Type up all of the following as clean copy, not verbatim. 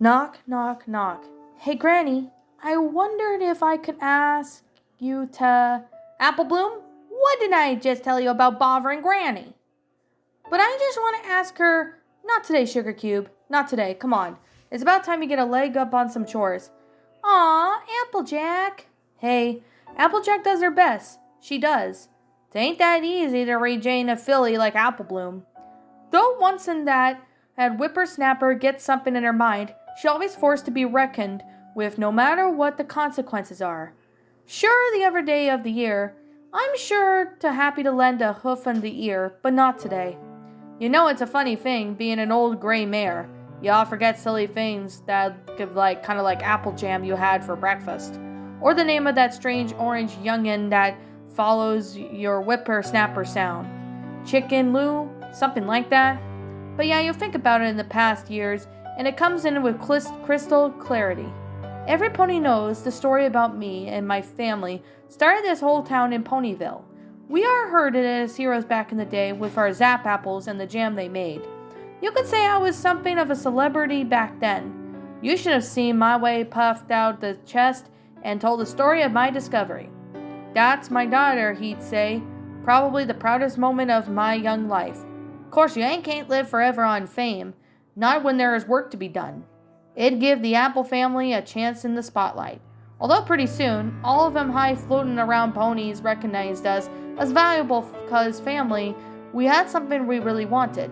Knock, knock, knock. Hey, Granny, I wondered if I could ask you to. Apple Bloom, what did I just tell you about bothering Granny? But I just want to ask her. Not today, Sugar Cube. Not today. Come on. It's about time you get a leg up on some chores. Aw, Applejack. Hey, Applejack does her best. She does. It ain't that easy to regain a filly like Apple Bloom. Though once in that whippersnapper gets something in her mind, she always forced to be reckoned with no matter what the consequences are. Sure, the other day of the year, I'm sure to happy to lend a hoof in the ear, but not today. You know it's a funny thing being an old gray mare. You all forget silly things that could kind of like apple jam you had for breakfast. Or the name of that strange orange youngin' that follows your whippersnapper sound. Chicken Lou, something like that. But yeah, you think about it in the past years, and it comes in with crystal clarity. Every pony knows the story about me and my family started this whole town in Ponyville. We are herded as heroes back in the day with our zap apples and the jam they made. You could say I was something of a celebrity back then. You should have seen my way puffed out the chest and told the story of my discovery. That's my daughter, he'd say. Probably the proudest moment of my young life. Of course, you can't live forever on fame. Not when there is work to be done. It'd give the Apple family a chance in the spotlight. Although pretty soon, all of them high floating around ponies recognized us as valuable because family, we had something we really wanted.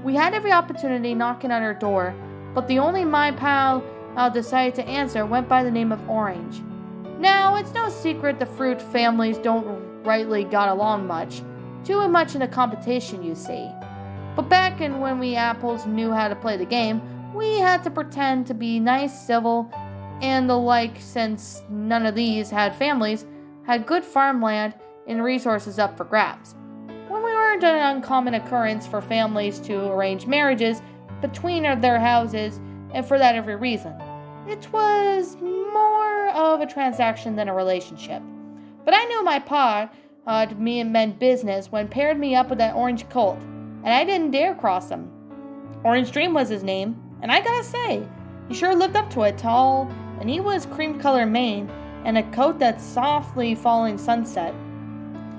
We had every opportunity knocking on our door, but the only my pal decided to answer went by the name of Orange. Now, it's no secret the fruit families don't rightly got along much. Too much in a competition, you see. But back in when we apples knew how to play the game, we had to pretend to be nice, civil, and the like since none of these had families, had good farmland and resources up for grabs. When we weren't an uncommon occurrence for families to arrange marriages between their houses, and for that every reason. It was more of a transaction than a relationship. But I knew my pa me and meant business when paired me up with that orange colt, and I didn't dare cross him. Orange Dream was his name, and I gotta say, he sure lived up to it, tall, and he was cream-colored mane and a coat that softly falling sunset.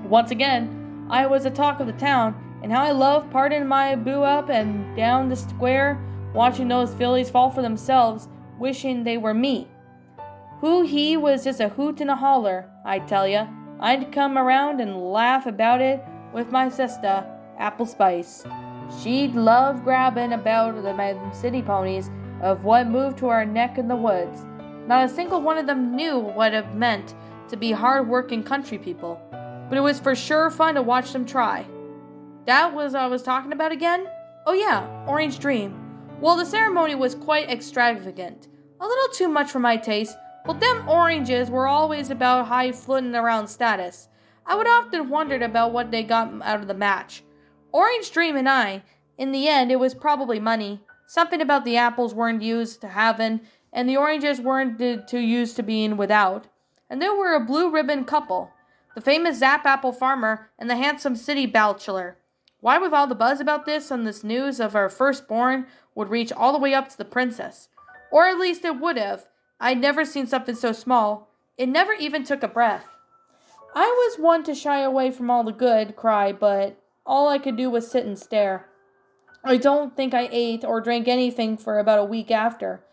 Once again, I was the talk of the town, and how I loved parting my boo up and down the square, watching those fillies fall for themselves, wishing they were me. Who he was just a hoot and a holler, I tell ya. I'd come around and laugh about it with my sister, Apple Spice. She'd love grabbing about the city ponies of what moved to our neck in the woods. Not a single one of them knew what it meant to be hard-working country people, but it was for sure fun to watch them try. That was I was talking about again? Oh yeah, Orange Dream. Well, the ceremony was quite extravagant. A little too much for my taste, but them oranges were always about high-floating around status. I would often wondered about what they got out of the match. Orange Dream and I, in the end, it was probably money. Something about the apples weren't used to having, and the oranges weren't too used to being without. And they were a blue ribbon couple. The famous Zap Apple farmer and the handsome city bachelor. Why with all the buzz about this and this news of our firstborn would reach all the way up to the princess. Or at least it would have. I'd never seen something so small. It never even took a breath. I was one to shy away from all the good cry, but all I could do was sit and stare. I don't think I ate or drank anything for about a week after.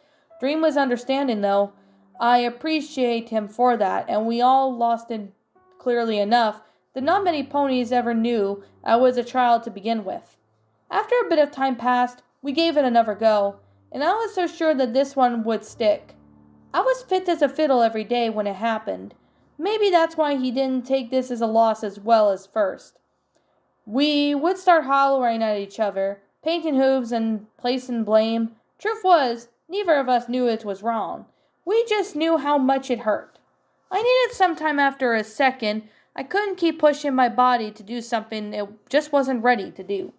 Dream was understanding, though. I appreciate him for that, and we all lost it clearly enough that not many ponies ever knew I was a child to begin with. After a bit of time passed, we gave it another go, and I was so sure that this one would stick. I was fit as a fiddle every day when it happened. Maybe that's why he didn't take this as a loss as well as first. We would start hollering at each other, painting hooves and placing blame. Truth was, neither of us knew it was wrong. We just knew how much it hurt. I needed some time after a second. I couldn't keep pushing my body to do something it just wasn't ready to do.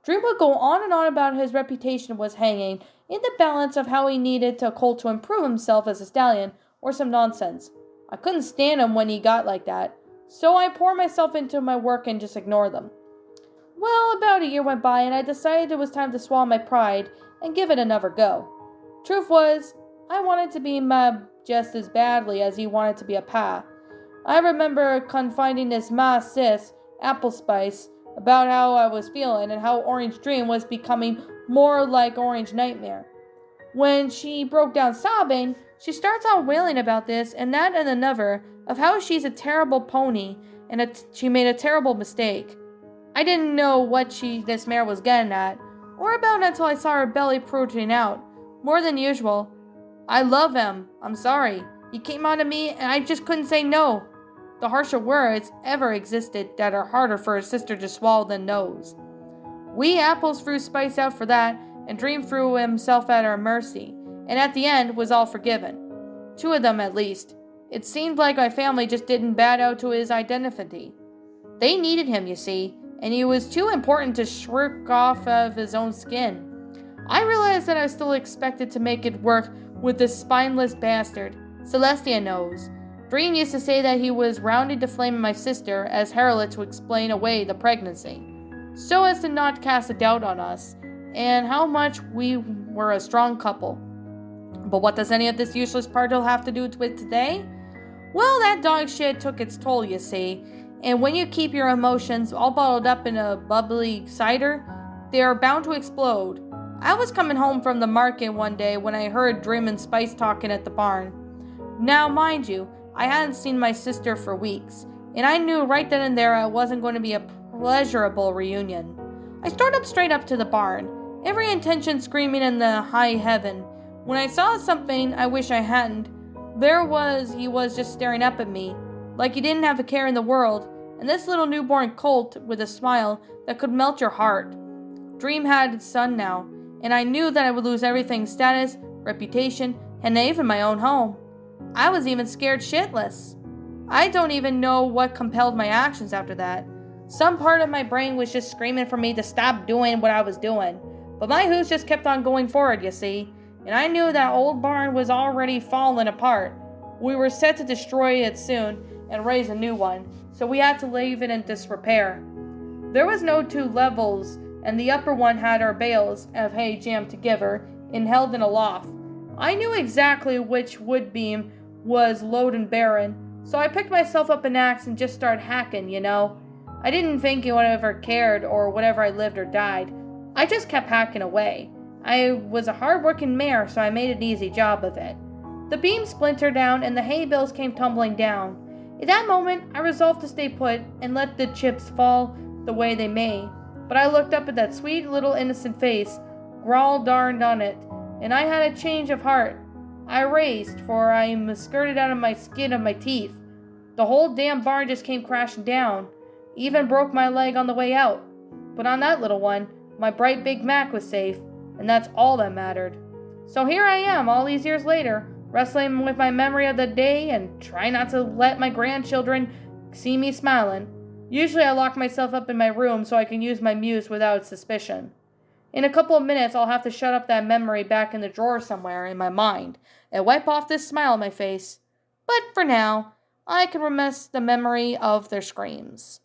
Dream would go on and on about his reputation was hanging in the balance of how he needed a colt to improve himself as a stallion or some nonsense. I couldn't stand him when he got like that, so I poured myself into my work and just ignored them. Well, about a year went by and I decided it was time to swallow my pride and give it another go. Truth was, I wanted to be Ma just as badly as he wanted to be a Pa. I remember confiding his Ma sis, Apple Spice, about how I was feeling and how Orange Dream was becoming more like Orange Nightmare. When she broke down sobbing, she starts out wailing about this and that and another of how she's a terrible pony and she made a terrible mistake. I didn't know what this mare was getting at, or about until I saw her belly protruding out, more than usual. I love him. I'm sorry. He came on to me and I just couldn't say no. The harsher words ever existed that are harder for a sister to swallow than those. We apples threw Spice out for that, and Dream threw himself at our mercy, and at the end was all forgiven. 2 of them at least. It seemed like my family just didn't bat out to his identity. They needed him, you see, and he was too important to shirk off of his own skin. I realized that I was still expected to make it work with this spineless bastard. Celestia knows. Dream used to say that he was rounding to flame my sister as harlot to explain away the pregnancy, so as to not cast a doubt on us, and how much we were a strong couple. But what does any of this useless particle have to do with today? Well, that dog shit took its toll, you see, and when you keep your emotions all bottled up in a bubbly cider, they are bound to explode. I was coming home from the market one day when I heard Dream and Spice talking at the barn. Now, mind you, I hadn't seen my sister for weeks, and I knew right then and there it wasn't going to be a pleasurable reunion. I strode straight up to the barn, every intention screaming in the high heaven. When I saw something I wish I hadn't, he was just staring up at me, like he didn't have a care in the world, and this little newborn colt with a smile that could melt your heart. Dream had its son now, and I knew that I would lose everything: status, reputation, and even my own home. I was even scared shitless. I don't even know what compelled my actions after that. Some part of my brain was just screaming for me to stop doing what I was doing, but my hooves just kept on going forward, you see, and I knew that old barn was already falling apart. We were set to destroy it soon and raise a new one, so we had to leave it in disrepair. There was no 2 levels, and the upper one had our bales of hay jammed together and held in a loft. I knew exactly which wood beam was low and barren, so I picked myself up an axe and just started hacking, you know. I didn't think anyone ever cared or whatever I lived or died. I just kept hacking away. I was a hard-working mare, so I made an easy job of it. The beam splintered down and the hay bales came tumbling down. In that moment, I resolved to stay put and let the chips fall the way they may. But I looked up at that sweet little innocent face, growl darned on it, and I had a change of heart. I raced, for I am skirted out of my skin of my teeth. The whole damn barn just came crashing down. Even broke my leg on the way out. But on that little one, my bright Big Mac was safe, and that's all that mattered. So here I am, all these years later, wrestling with my memory of the day and trying not to let my grandchildren see me smiling. Usually I lock myself up in my room so I can use my muse without suspicion. In a couple of minutes, I'll have to shut up that memory back in the drawer somewhere in my mind and wipe off this smile on my face. But for now, I can remiss the memory of their screams.